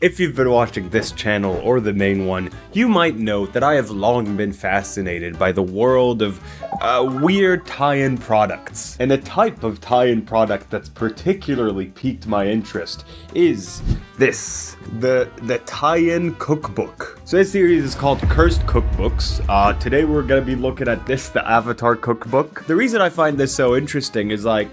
If you've been watching this channel or the main one, you might know that I have long been fascinated by the world of weird tie-in products. And a type of tie-in product that's particularly piqued my interest is this, the tie-in cookbook. So this series is called Cursed Cookbooks. Today we're gonna be looking at this, the Avatar cookbook. The reason I find this so interesting is like,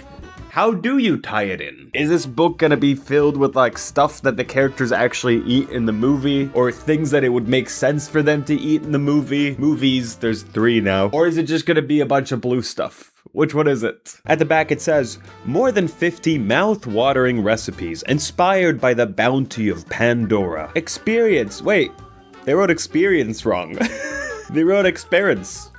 how do you tie it in? Is this book gonna be filled with like stuff that the characters actually eat in the movie? Or things that it would make sense for them to eat in the movie? Movies, there's 3 now. Or is it just gonna be a bunch of blue stuff? Which one is it? At the back it says, more than 50 mouth-watering recipes inspired by the bounty of Pandora. Experience, wait, they wrote experience wrong. They wrote experience.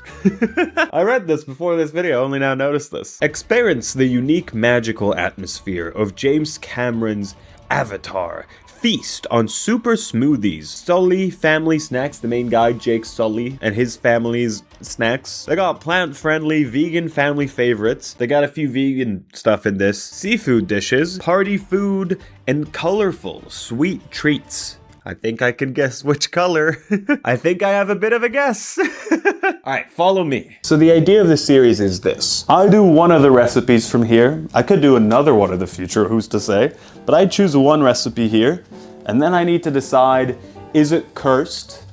I read this before this video, only now noticed this. Experience the unique magical atmosphere of James Cameron's Avatar. Feast on super smoothies. Sully family snacks, the main guy, Jake Sully, and his family's snacks. They got plant-friendly, vegan family favorites. They got a few vegan stuff in this. Seafood dishes, party food, and colorful, sweet treats. I think I can guess which color. I think I have a bit of a guess. Alright, follow me. So the idea of this series is this. I do one of the recipes from here. I could do another one in the future, who's to say? But I choose one recipe here, and then I need to decide, is it cursed?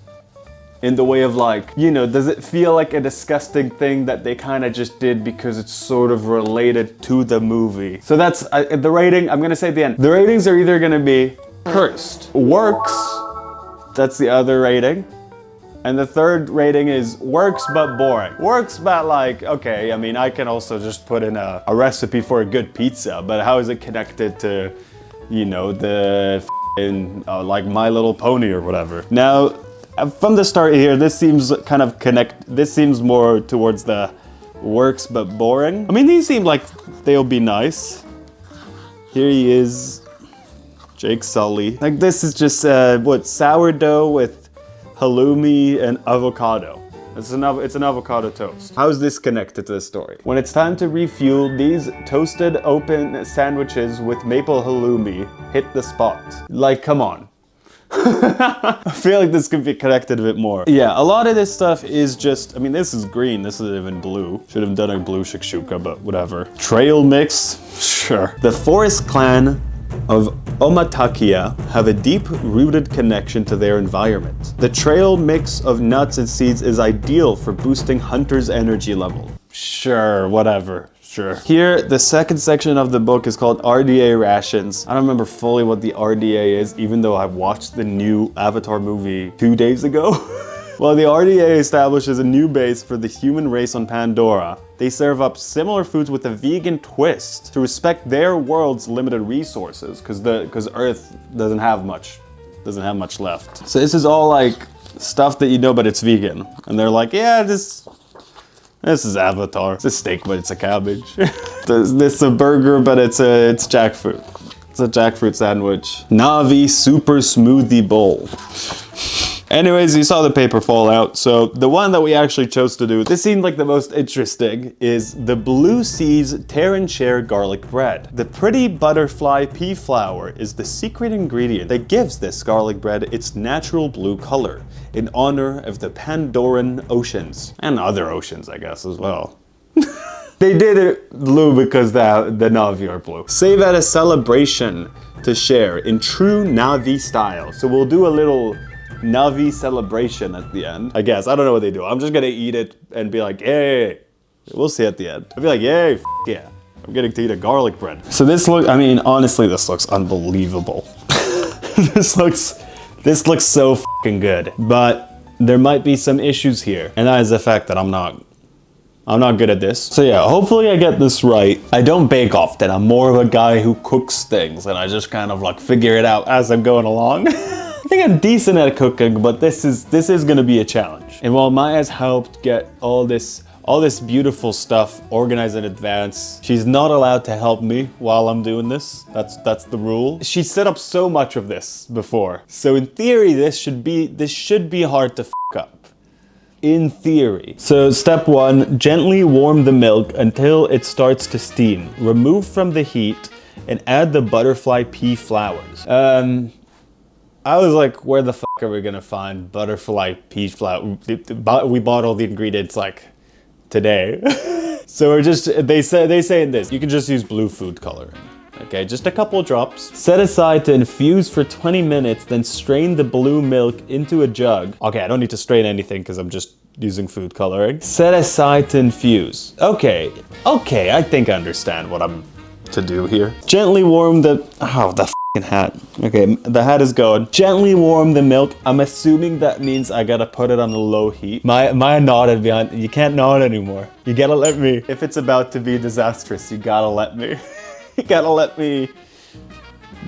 In the way of like, you know, does it feel like a disgusting thing that they kind of just did because it's sort of related to the movie? So that's the rating, I'm gonna say at the end. The ratings are either gonna be cursed, works, that's the other rating. And the third rating is works but boring. Works but like, okay, I mean, I can also just put in a recipe for a good pizza, but how is it connected to, you know, the like My Little Pony or whatever? Now, from the start here, this seems kind of this seems more towards the works but boring. I mean, these seem like they'll be nice. Here he is, Jake Sully. Like this is just, what, sourdough with halloumi and avocado. It's an avocado toast. How is this connected to the story? When it's time to refuel, these toasted open sandwiches with maple halloumi hit the spot. Like, come on. I feel like this could be connected a bit more. Yeah, a lot of this stuff is just, I mean, this is green, this isn't even blue. Should have done a blue shakshuka, but whatever. Trail mix, sure. The Forest Clan of Omatakia have a deep-rooted connection to their environment. The trail mix of nuts and seeds is ideal for boosting hunters' energy level. Sure, whatever. Sure. Here, the second section of the book is called RDA rations. I don't remember fully what the RDA is, even though I watched the new Avatar movie 2 days ago. While the RDA establishes a new base for the human race on Pandora, they serve up similar foods with a vegan twist to respect their world's limited resources, because Earth doesn't have much left. So this is all like stuff that you know, but it's vegan, and they're like, yeah, this is Avatar. It's a steak, but it's a cabbage. This is a burger, but it's jackfruit. It's a jackfruit sandwich. Navi Super Smoothie Bowl. Anyways, you saw the paper fall out, so the one that we actually chose to do, this seemed like the most interesting, is the Blue Seas Terran Share Garlic Bread. The pretty butterfly pea flour is the secret ingredient that gives this garlic bread its natural blue color, in honor of the Pandoran oceans. And other oceans, I guess, as well. They did it blue because the Na'vi are blue. Save at a celebration to share in true Na'vi style. So we'll do a little Na'vi celebration at the end. I guess, I don't know what they do. I'm just gonna eat it and be like, yay. We'll see at the end. I'll be like, yay, yeah. I'm getting to eat a garlic bread. So this I mean, honestly, this looks unbelievable. This looks so fucking good. But there might be some issues here. And that is the fact that I'm not good at this. So yeah, hopefully I get this right. I don't bake often. I'm more of a guy who cooks things and I just kind of like figure it out as I'm going along. I think I'm decent at cooking, but this is gonna be a challenge. And while Maya's helped get all this beautiful stuff organized in advance, she's not allowed to help me while I'm doing this. That's the rule. She set up so much of this before. So in theory, this should be hard to f up. In theory. So step 1, gently warm the milk until it starts to steam. Remove from the heat and add the butterfly pea flours. I was like, where the fuck are we gonna find butterfly peach flour? We bought all the ingredients like today. So we're just, they say in this, you can just use blue food coloring. Okay, just a couple drops. Set aside to infuse for 20 minutes, then strain the blue milk into a jug. Okay, I don't need to strain anything because I'm just using food coloring. Set aside to infuse. Okay, I think I understand what I'm to do here. Gently warm the, oh, the f***ing hat. Okay, the hat is going. Gently warm the milk. I'm assuming that means I gotta put it on a low heat. Maya nodded behind, you can't nod anymore. You gotta let me. If it's about to be disastrous, you gotta let me. You gotta let me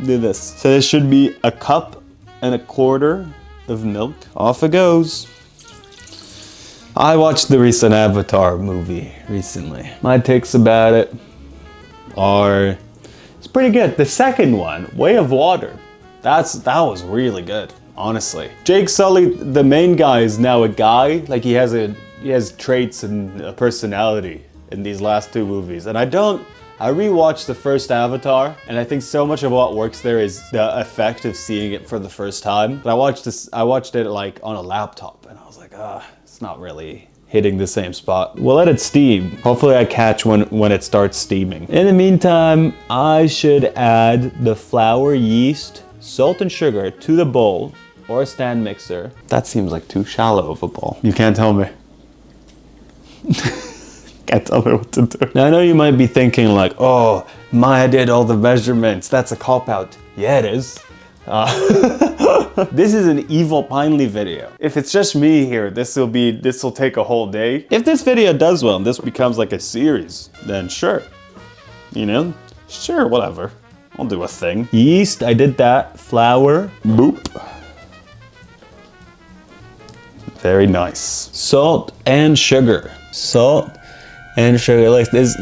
do this. So this should be 1.25 cups of milk. Off it goes. I watched the recent Avatar movie recently. My takes about it are, it's pretty good. The second one, Way of Water, that was really good, honestly. Jake Sully, the main guy, is now a guy. Like he has traits and a personality in these last 2 movies. And I rewatched the first Avatar, and I think so much of what works there is the effect of seeing it for the first time. But I watched it like on a laptop, and I was like, it's not really hitting the same spot. We'll let it steam. Hopefully I catch when it starts steaming. In the meantime, I should add the flour, yeast, salt, and sugar to the bowl or a stand mixer. That seems like too shallow of a bowl. You can't tell me. Can't tell me what to do. Now I know you might be thinking like, oh, Maya did all the measurements. That's a cop-out. Yeah, it is. This is an evil Pinely video. If it's just me here, this will take a whole day. If this video does well and this becomes like a series, then sure. You know, sure, whatever. I'll do a thing. Yeast, I did that. Flour, boop. Very nice. Salt and sugar. Salt and sugar like this.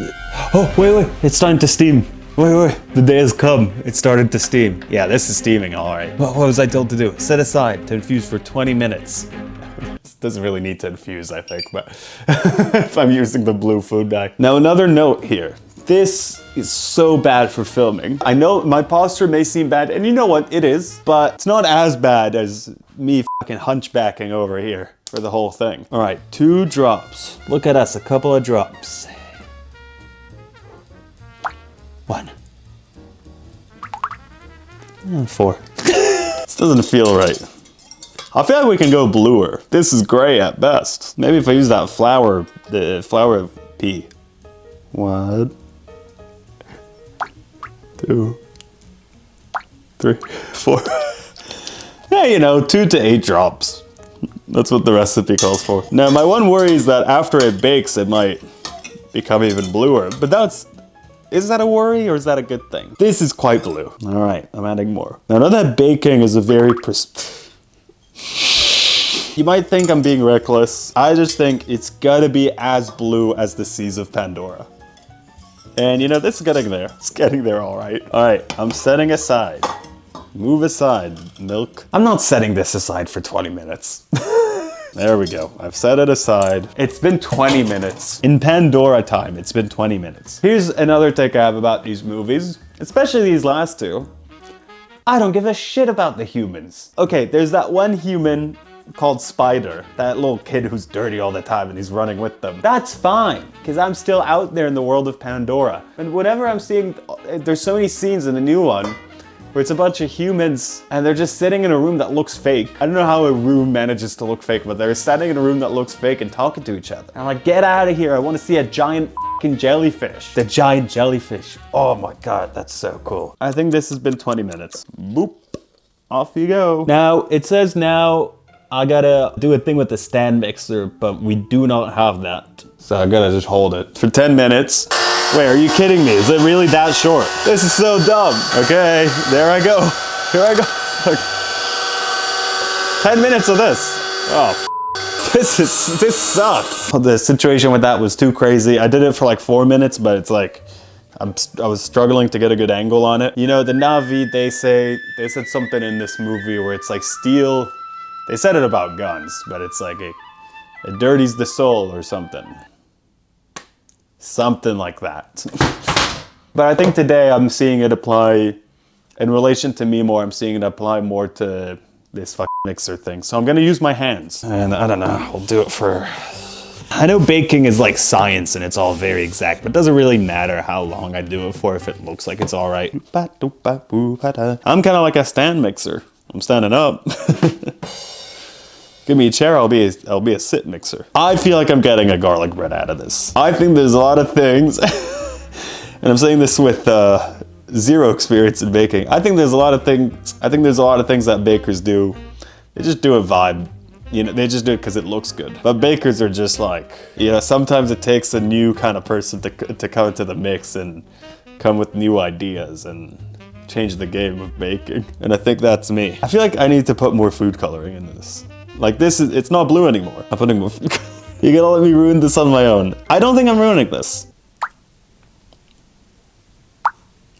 Oh, wait, it's starting to steam. Wait, the day has come. It started to steam. Yeah, this is steaming, all right. What was I told to do? Set aside to infuse for 20 minutes. This doesn't really need to infuse, I think, but if I'm using the blue food dye. Now, another note here. This is so bad for filming. I know my posture may seem bad, and you know what, it is, but it's not as bad as me fucking hunchbacking over here for the whole thing. All right, 2 drops. Look at us, a couple of drops. 1. 4. This doesn't feel right. I feel like we can go bluer. This is gray at best. Maybe if I use that flour, the flour pea. 1, 2, 3, 4. Yeah, you know, 2 to 8 drops. That's what the recipe calls for. Now, my one worry is that after it bakes, it might become even bluer. But is that a worry or is that a good thing? This is quite blue. All right, I'm adding more. Now, I know that baking is a very You might think I'm being reckless. I just think it's gotta be as blue as the seas of Pandora. And you know, this is getting there. It's getting there, all right. All right, I'm setting aside. Move aside, milk. I'm not setting this aside for 20 minutes. There we go. I've set it aside. It's been 20 minutes. In Pandora time, it's been 20 minutes. Here's another take I have about these movies, especially these last 2. I don't give a shit about the humans. Okay, there's that one human called Spider, that little kid who's dirty all the time and he's running with them. That's fine, because I'm still out there in the world of Pandora. And whenever I'm seeing, there's so many scenes in the new one where it's a bunch of humans and they're just sitting in a room that looks fake. I don't know how a room manages to look fake, but they're standing in a room that looks fake and talking to each other. And I'm like, get out of here. I want to see a giant fucking jellyfish. The giant jellyfish. Oh my God, that's so cool. I think this has been 20 minutes. Boop. Off you go. Now, it says now I gotta do a thing with the stand mixer, but we do not have that. So I gotta just hold it for 10 minutes. Wait, are you kidding me? Is it really that short? This is so dumb. Okay, there I go. Here I go. 10 minutes of this. Oh, this sucks. The situation with that was too crazy. I did it for like 4 minutes, but it's like, I was struggling to get a good angle on it. You know, the Na'vi, they said something in this movie where it's like steel. They said it about guns, but it's like it dirties the soul or something. Something like that. But I think today I'm seeing it apply in relation to me more, I'm seeing it apply more to this fucking mixer thing. So I'm gonna use my hands. And I don't know, I'll do it for... I know baking is like science and it's all very exact, but it doesn't really matter how long I do it for if it looks like it's all right. I'm kind of like a stand mixer. I'm standing up. Give me a chair, I'll be a sit mixer. I feel like I'm getting a garlic bread out of this. I think there's a lot of things, and I'm saying this with zero experience in baking. I think there's a lot of things that bakers do. They just do a vibe. You know, they just do it because it looks good. But bakers are just like, you know, sometimes it takes a new kind of person to come into the mix and come with new ideas and change the game of baking. And I think that's me. I feel like I need to put more food coloring in this. Like it's not blue anymore. I'm putting more food coloring. You gotta let me ruin this on my own. I don't think I'm ruining this.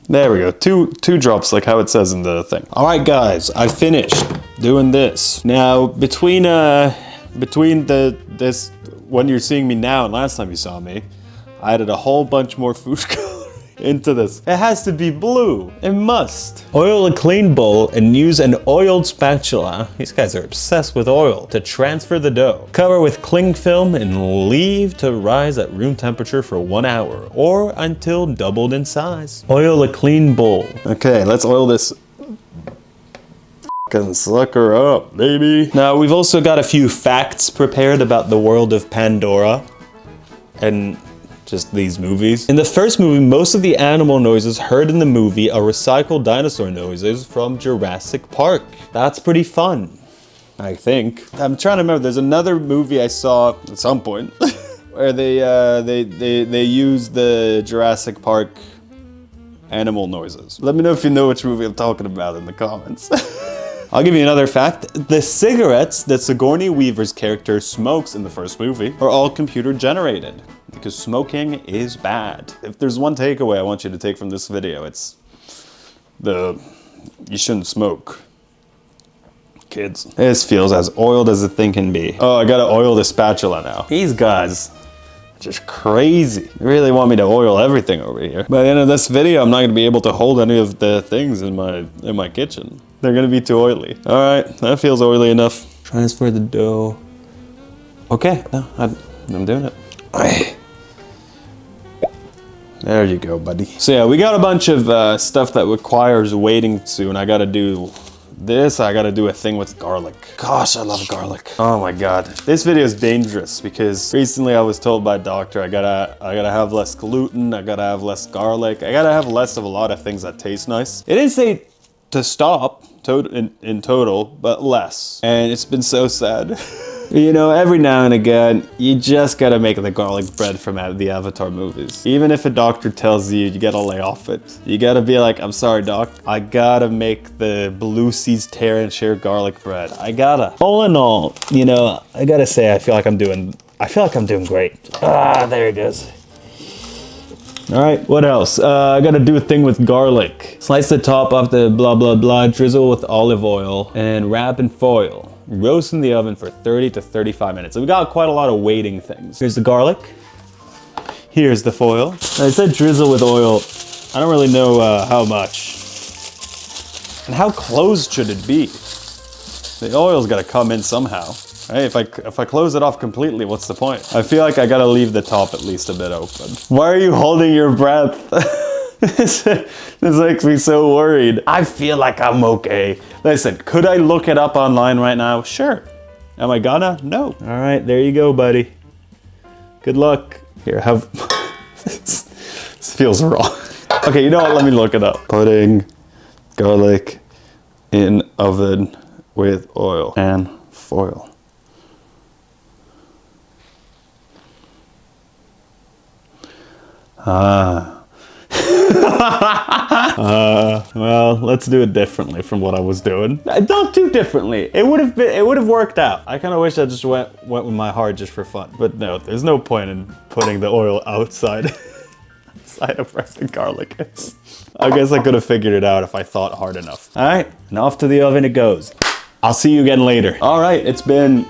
There we go, two drops like how it says in the thing. All right guys, I finished doing this. Now between this when you're seeing me now and last time you saw me, I added a whole bunch more food coloring into this. It has to be blue, it must. Oil a clean bowl and use an oiled spatula. These guys are obsessed with oil to transfer the dough. Cover with cling film and leave to rise at room temperature for 1 hour or until doubled in size. Oil a clean bowl. Okay, let's oil this fucking sucker up, baby. Now we've also got a few facts prepared about the world of Pandora and just these movies. In the first movie, most of the animal noises heard in the movie are recycled dinosaur noises from Jurassic Park. That's pretty fun, I think. I'm trying to remember, there's another movie I saw at some point where they use the Jurassic Park animal noises. Let me know if you know which movie I'm talking about in the comments. I'll give you another fact. The cigarettes that Sigourney Weaver's character smokes in the first movie are all computer generated because smoking is bad. If there's one takeaway I want you to take from this video, it's you shouldn't smoke. Kids. This feels as oiled as a thing can be. Oh, I gotta oil the spatula now. These guys are just crazy. They really want me to oil everything over here. By the end of this video, I'm not gonna be able to hold any of the things in my kitchen. They're gonna be too oily. All right, that feels oily enough. Transfer the dough. Okay, no, I'm doing it. There you go, buddy. So yeah, we got a bunch of stuff that requires waiting soon. I gotta do this, I gotta do a thing with garlic. Gosh, I love garlic. Oh my God. This video is dangerous because recently I was told by a doctor I gotta have less gluten, I gotta have less garlic, I gotta have less of a lot of things that taste nice. It didn't say to stop in total, but less. And it's been so sad. You know, every now and again, you just gotta make the garlic bread from the Avatar movies. Even if a doctor tells you, you gotta lay off it. You gotta be like, I'm sorry, doc. I gotta make the Blue Seas Tear and Share garlic bread. I gotta. All in all, you know, I gotta say, I feel like I'm doing great. Ah, there it goes. All right, what else? I gotta do a thing with garlic. Slice the top off the blah, blah, blah, drizzle with olive oil, and wrap in foil. Roast in the oven for 30 to 35 minutes. So we got quite a lot of waiting things. Here's the garlic. Here's the foil. I said drizzle with oil. I don't really know how much. And how closed should it be? The oil's gotta come in somehow. Right? If I close it off completely, what's the point? I feel like I gotta leave the top at least a bit open. Why are you holding your breath? This makes me so worried. I feel like I'm okay. Listen, could I look it up online right now? Sure. Am I gonna? No. All right, there you go, buddy. Good luck. Here, have... This feels wrong. Okay, you know what? Let me look it up. Putting garlic in oven with oil and foil. Well, let's do it differently from what I was doing. Don't do differently. It would have worked out. I kind of wish I just went with my heart just for fun. But no, there's no point in putting the oil outside of where the garlic is. I guess I could have figured it out if I thought hard enough. All right, and off to the oven it goes. I'll see you again later. All right, it's been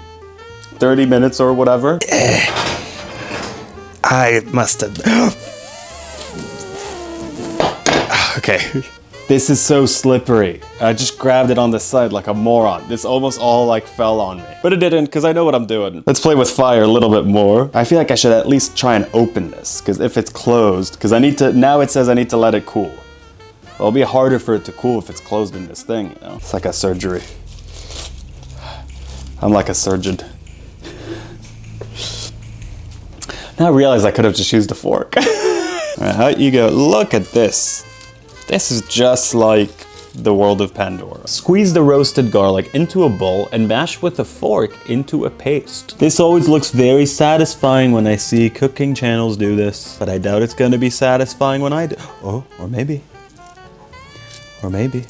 30 minutes or whatever. I must have... Okay, This is so slippery. I just grabbed it on the side like a moron. This almost all like fell on me. But it didn't, because I know what I'm doing. Let's play with fire a little bit more. I feel like I should at least try and open this, because if it's closed, because I need to, now it says I need to let it cool. Well, it'll be harder for it to cool if it's closed in this thing, you know? It's like a surgery. I'm like a surgeon. Now I realize I could have just used a fork. All right, out you go. Look at this. This is just like the world of Pandora. Squeeze the roasted garlic into a bowl and mash with a fork into a paste. This always looks very satisfying when I see cooking channels do this, but I doubt it's gonna be satisfying when I do. Oh, or maybe. Or maybe.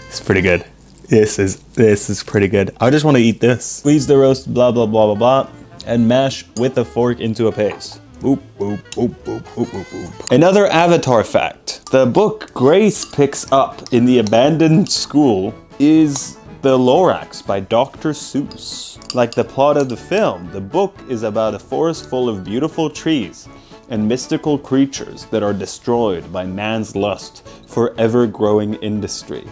It's pretty good. This is pretty good. I just want to eat this. Squeeze the roast, blah, blah, blah, blah, blah, and mash with a fork into a paste. Boop, boop, boop, boop, boop, boop, boop. Another Avatar fact. The book Grace picks up in the abandoned school is The Lorax by Dr. Seuss. Like the plot of the film, the book is about a forest full of beautiful trees and mystical creatures that are destroyed by man's lust for ever-growing industry.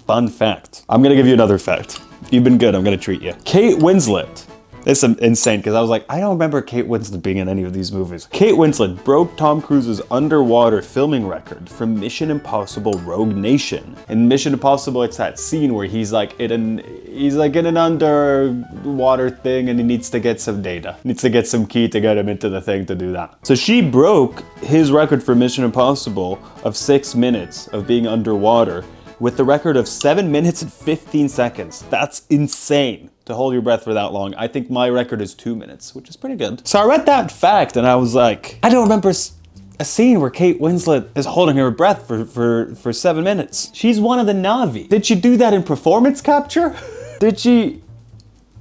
Fun fact. I'm gonna give you another fact. You've been good, I'm gonna treat you. Kate Winslet. This is insane, because I was like, I don't remember Kate Winslet being in any of these movies. Kate Winslet broke Tom Cruise's underwater filming record from Mission Impossible Rogue Nation. In Mission Impossible, it's that scene where he's like in an underwater thing and he needs to get some data. He needs to get some key to get him into the thing to do that. So she broke his record for Mission Impossible of 6 minutes of being underwater with the record of 7 minutes and 15 seconds. That's insane to hold your breath for that long. I think my record is 2 minutes, which is pretty good. So I read that fact and I was like, I don't remember a scene where Kate Winslet is holding her breath for 7 minutes. She's one of the Na'vi. Did she do that in performance capture? Did she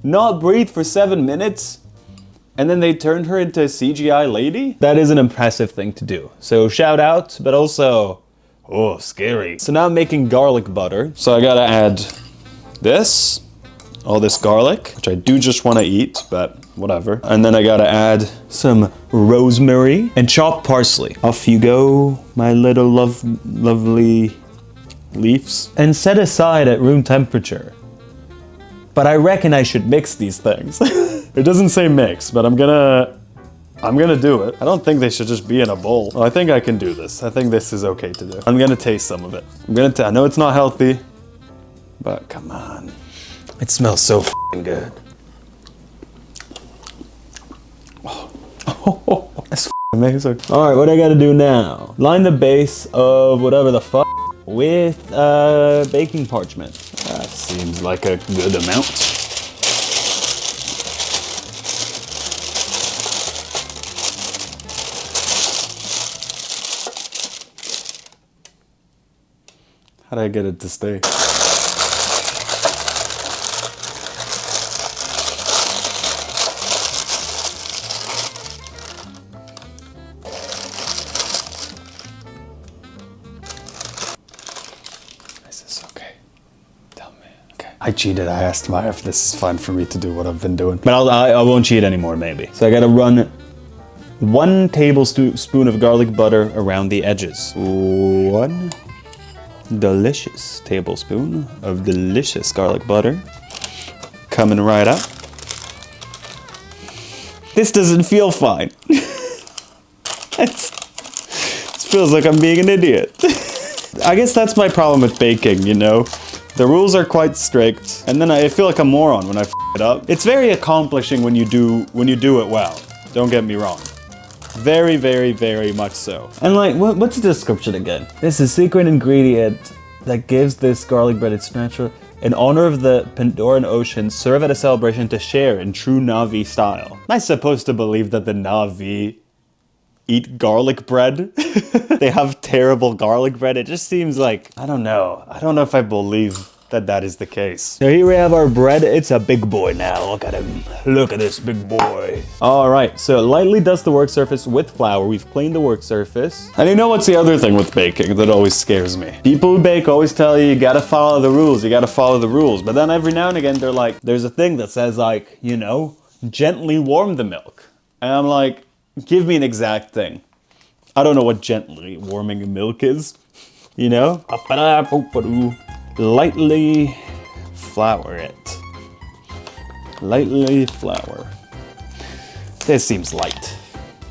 not breathe for 7 minutes? And then they turned her into a CGI lady? That is an impressive thing to do. So shout out, but also, oh, scary. So now I'm making garlic butter. So I gotta add this, all this garlic, which I do just wanna eat, but whatever. And then I gotta add some rosemary and chopped parsley. Off you go, my little lovely leaves. And set aside at room temperature. But I reckon I should mix these things. It doesn't say mix, but I'm gonna do it. I don't think they should just be in a bowl. Well, I think I can do this. I think this is okay to do. I'm gonna taste some of it. I know it's not healthy, but come on. It smells so f***ing good. Oh, that's f***ing amazing. All right, what I gotta do now? Line the base of whatever the fuck with baking parchment. That seems like a good amount. How did I get it to stay? Is this okay? Tell me. Okay. I cheated. I asked Maya if this is fine for me to do what I've been doing. But I won't cheat anymore, maybe. So I gotta run 1 tablespoon of garlic butter around the edges. 1 delicious tablespoon of delicious garlic butter. Coming right up. This doesn't feel fine. This feels like I'm being an idiot. I guess that's my problem with baking, you know? The rules are quite strict, and then I feel like a moron when I f it up. It's very accomplishing when you do it well. Don't get me wrong. Very, very, very much so. And like, what's the description again? This is a secret ingredient that gives this garlic bread its natural, in honor of the Pandoran Ocean, serve at a celebration to share in true Na'vi style. Am I supposed to believe that the Na'vi eat garlic bread? They have terrible garlic bread? It just seems like, I don't know. I don't know if I believe that is the case. So here we have our bread. It's a big boy now. Look at him. Look at this big boy. All right, so lightly dust the work surface with flour. We've cleaned the work surface. And you know what's the other thing with baking that always scares me? People who bake always tell you gotta follow the rules, you gotta follow the rules. But then every now and again, they're like, there's a thing that says like, you know, gently warm the milk. And I'm like, Give me an exact thing. I don't know what gently warming milk is, you know? Lightly flour it. Lightly flour. This seems light.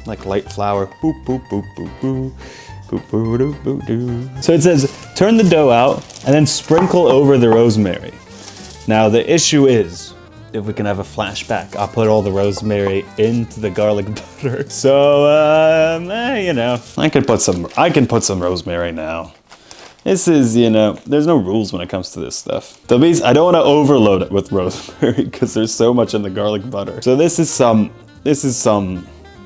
Like light flour. Boop, boop, boop, boop, boop. Boop, boop, boop, boop, boop. So it says, turn the dough out and then sprinkle over the rosemary. Now the issue is, if we can have a flashback, I'll put all the rosemary into the garlic butter. So, you know, I can put some rosemary now. This is, you know, there's no rules when it comes to this stuff. I don't want to overload it with rosemary because there's so much in the garlic butter. So this is some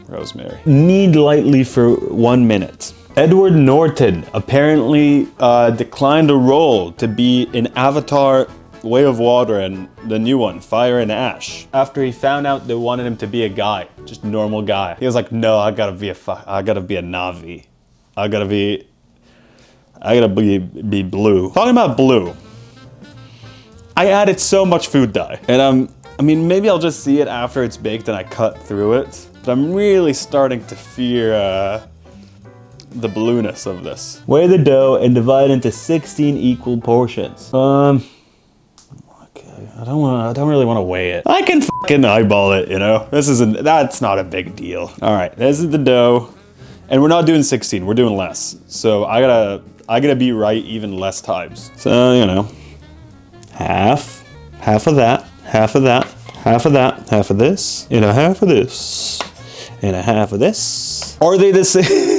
rosemary. Knead lightly for 1 minute. Edward Norton apparently declined a role to be in Avatar Way of Water and the new one, Fire and Ash, after he found out they wanted him to be a guy, just a normal guy. He was like, no, I gotta be a Navi. I gotta be blue. Talking about blue, I added so much food dye, and I mean, maybe I'll just see it after it's baked and I cut through it, but I'm really starting to fear the blueness of this. Weigh the dough and divide into 16 equal portions. Okay, I don't really want to weigh it. I can fucking eyeball it, you know? That's not a big deal. All right, this is the dough. And we're not doing 16, we're doing less. So I gotta be right even less times. So, you know, half of that, half of that, half of that, half of this, and a half of this, and a half of this. Are they the same?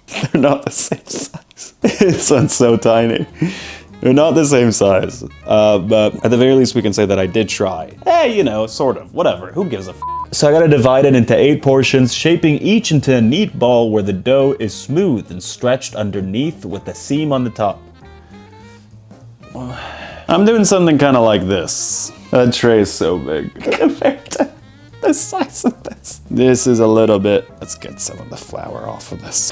They're not the same size. This one's so tiny. They're not the same size. But at the very least, we can say that I did try. Hey, you know, sort of. Whatever. Who gives a f? So I gotta divide it into 8 portions, shaping each into a neat ball where the dough is smooth and stretched underneath with a seam on the top. I'm doing something kind of like this. That tray is so big compared to the size of this. This is a little bit, let's get some of the flour off of this.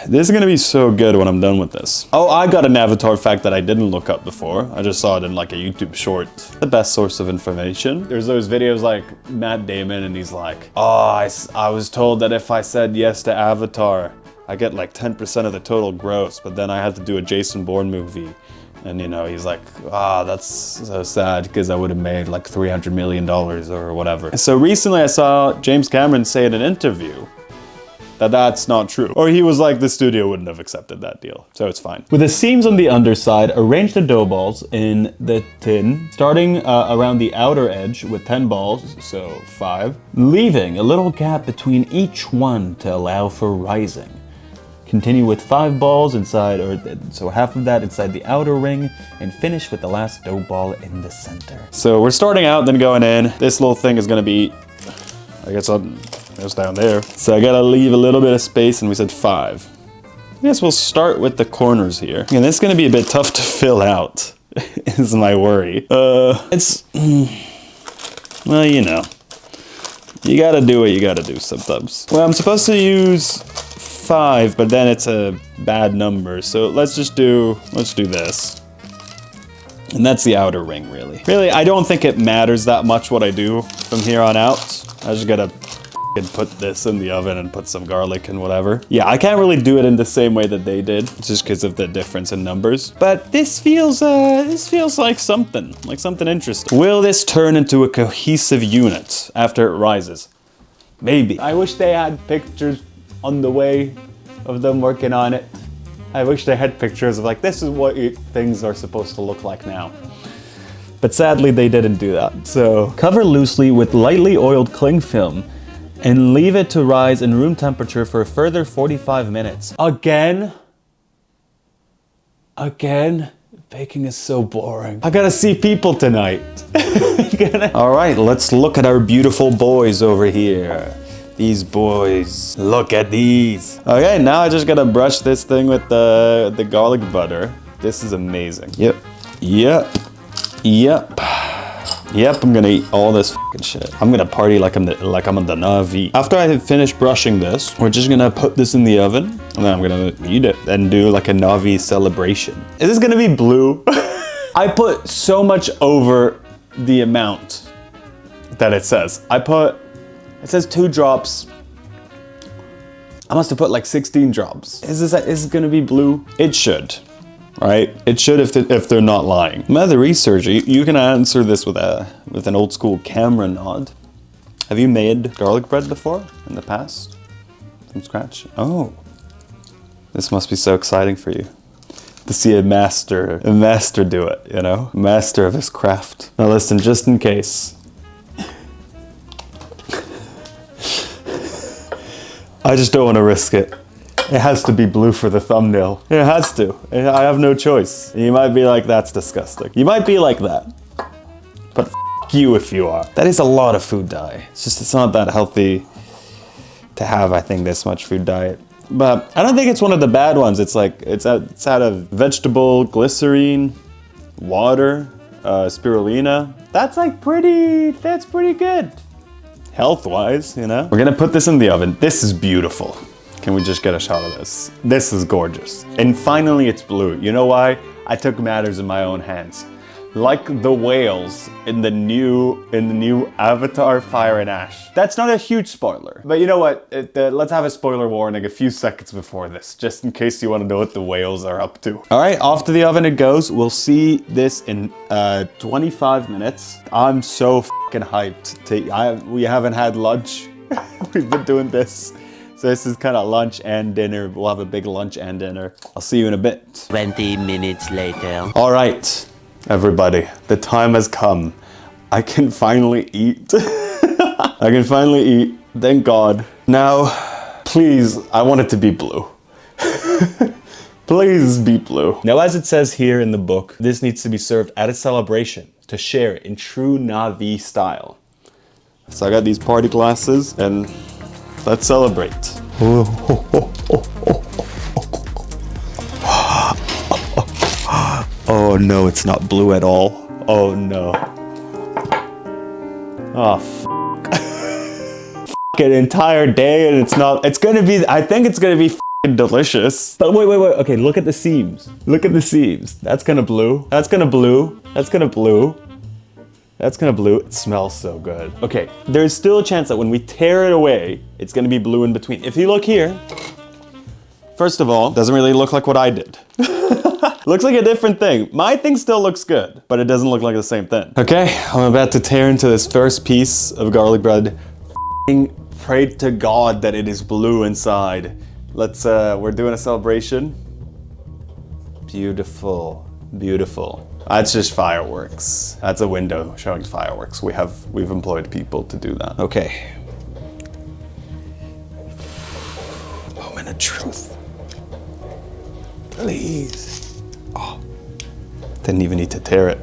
This is gonna be so good when I'm done with this. Oh, I got an Avatar fact that I didn't look up before. I just saw it in like a YouTube short. The best source of information. There's those videos like Matt Damon and he's like, oh, I was told that if I said yes to Avatar, I get like 10% of the total gross, but then I had to do a Jason Bourne movie. And you know, he's like, that's so sad because I would have made like $300 million or whatever. So recently I saw James Cameron say in an interview that that's not true. Or he was like, the studio wouldn't have accepted that deal, so it's fine. With the seams on the underside, arrange the dough balls in the tin, starting around the outer edge with 10 balls, so 5, leaving a little gap between each one to allow for rising. Continue with 5 balls inside, so half of that inside the outer ring, and finish with the last dough ball in the center. So we're starting out, then going in. This little thing is gonna be, I guess it's down there. So I gotta leave a little bit of space, and we said 5. I guess we'll start with the corners here. And this is gonna be a bit tough to fill out, is my worry. Well, you know, you gotta do what you gotta do sometimes. Well, I'm supposed to use 5, but then it's a bad number. So let's do this. And that's the outer ring, really. Really, I don't think it matters that much what I do from here on out. I just gotta put this in the oven and put some garlic and whatever. Yeah, I can't really do it in the same way that they did, just because of the difference in numbers. But this feels like something interesting. Will this turn into a cohesive unit after it rises? Maybe. I wish they had pictures on the way of them working on it. I wish they had pictures of like, this is what things are supposed to look like now. But sadly, they didn't do that. So cover loosely with lightly oiled cling film and leave it to rise in room temperature for a further 45 minutes. Again? Baking is so boring. I gotta see people tonight. All right, let's look at our beautiful boys over here. These boys, look at these. Okay, now I just gotta brush this thing with the garlic butter. This is amazing. Yep, I'm gonna eat all this fucking shit. I'm gonna party like I'm on the Navi. After I finish brushing this, we're just gonna put this in the oven, and then I'm gonna eat it and do like a Navi celebration. Is this gonna be blue? I put so much over the amount that it says. It says 2 drops I must have put like 16 drops. Is this gonna be blue? It should, right? It should if they're not lying. I'm the researcher. You can answer this with an old school camera nod. Have you made garlic bread before in the past? From scratch? Oh. This must be so exciting for you. To see a master do it, you know? Master of his craft. Now listen, just in case. I just don't want to risk it. It has to be blue for the thumbnail. It has to. I have no choice. You might be like, that's disgusting. You might be like that. But f you if you are. That is a lot of food dye. It's not that healthy to have, I think, this much food dye. But I don't think it's one of the bad ones. It's like, it's out of vegetable, glycerine, water, spirulina. That's pretty good. Health-wise, you know? We're gonna put this in the oven. This is beautiful. Can we just get a shot of this? This is gorgeous. And finally it's blue. You know why? I took matters in my own hands. Like the whales in the new Avatar Fire and Ash. That's not a huge spoiler. But you know what? Let's have a spoiler warning a few seconds before this, just in case you want to know what the whales are up to. All right, off to the oven it goes. We'll see this in 25 minutes. I'm so fucking hyped. We haven't had lunch. We've been doing this. So this is kind of lunch and dinner. We'll have a big lunch and dinner. I'll see you in a bit. 20 minutes later. All right. Everybody, the time has come. I can finally eat. I can finally eat, thank God. Now, please, I want it to be blue. Please be blue. Now, as it says here in the book, this needs to be served at a celebration to share in true Na'vi style. So I got these party glasses and let's celebrate. Oh no, it's not blue at all. Oh no. Oh f***. An entire day and it's not, I think it's gonna be f***ing delicious. But wait, okay, look at the seams. Look at the seams. That's gonna blue. That's gonna blue. That's gonna blue. That's gonna blue. It smells so good. Okay, there's still a chance that when we tear it away, it's gonna be blue in between. If you look here, first of all, doesn't really look like what I did. Looks like a different thing. My thing still looks good, but it doesn't look like the same thing. Okay, I'm about to tear into this first piece of garlic bread. Pray to God that it is blue inside. We're doing a celebration. Beautiful, beautiful. That's just fireworks. That's a window showing fireworks. We've employed people to do that. Okay. Moment of truth. Please. Oh, didn't even need to tear it.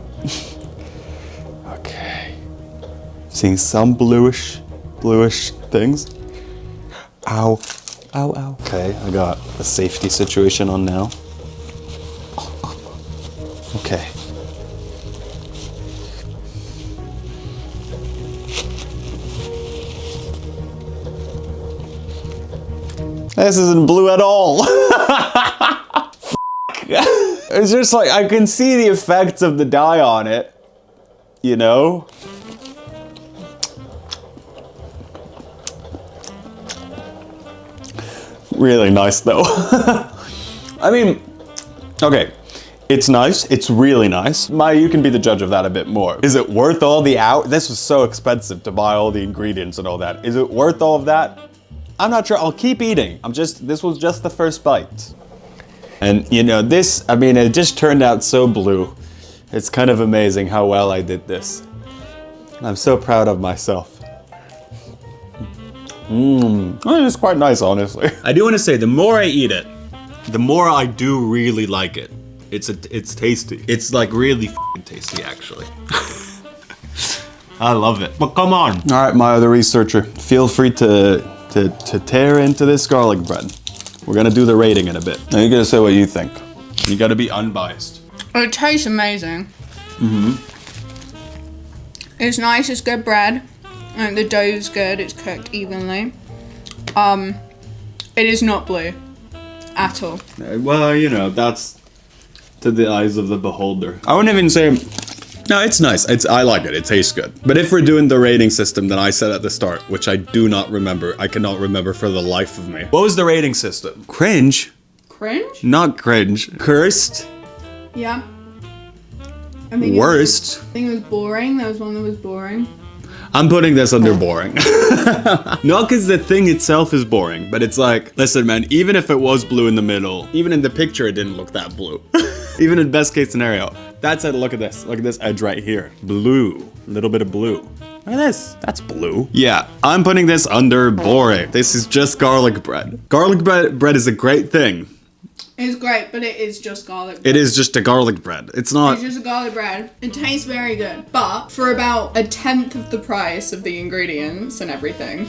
Okay. Seeing some bluish things. Ow, ow, ow. Okay, I got a safety situation on now. Okay. This isn't blue at all. It's just like, I can see the effects of the dye on it, you know? Really nice though. I mean, okay, it's nice, it's really nice. You can be the judge of that a bit more. Is it worth all the this was so expensive to buy all the ingredients and all that. Is it worth all of that? I'm not sure, I'll keep eating. This was just the first bite. And you know, it just turned out so blue. It's kind of amazing how well I did this. I'm so proud of myself. It's quite nice, honestly. I do want to say, the more I eat it, the more I do really like it. It's tasty. It's like really f***ing tasty, actually. I love it. But come on. All right, my other researcher, feel free to tear into this garlic bread. We're gonna do the rating in a bit. Now you're gonna say what you think. You gotta be unbiased. It tastes amazing. It's nice, it's good bread. And the dough is good, it's cooked evenly. It is not blue at all. Well, you know, that's to the eyes of the beholder. I wouldn't even say No, it's nice. I like it. It tastes good. But if we're doing the rating system that I said at the start, which I do not remember, I cannot remember for the life of me. What was the rating system? Cringe? Cringe? Not cringe. Cursed? Yeah. I think Worst? I think it was boring. There was one that was boring. I'm putting this under boring. Not because the thing itself is boring, but it's like, listen, man, even if it was blue in the middle, even in the picture, it didn't look that blue. Even in best case scenario. That's it. Look at this. Look at this edge right here. Blue. A little bit of blue. Look at this. That's blue. Yeah, I'm putting this under boring. This is just garlic bread. Garlic bread is a great thing. It's great, but it is just garlic bread. It is just a garlic bread. It's not... It's just a garlic bread. It tastes very good, but for about 1/10 of the price of the ingredients and everything,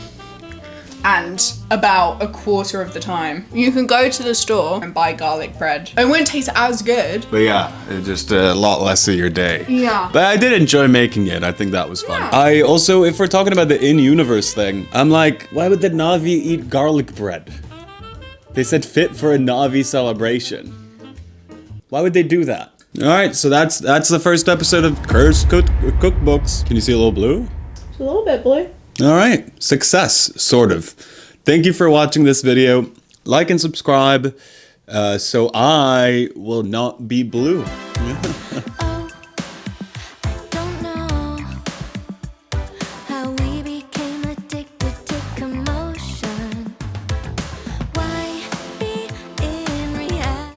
and about 1/4 of the time, you can go to the store and buy garlic bread. It won't taste as good. But yeah, it's just a lot less of your day. Yeah. But I did enjoy making it. I think that was fun. Yeah. I also, if we're talking about the in-universe thing, I'm like, why would the Na'vi eat garlic bread? They said fit for a Na'vi celebration. Why would they do that? All right, so that's the first episode of Cursed Cookbooks. Can you see a little blue? It's a little bit blue. All right, success, sort of. Thank you for watching this video. Like and subscribe so I will not be blue.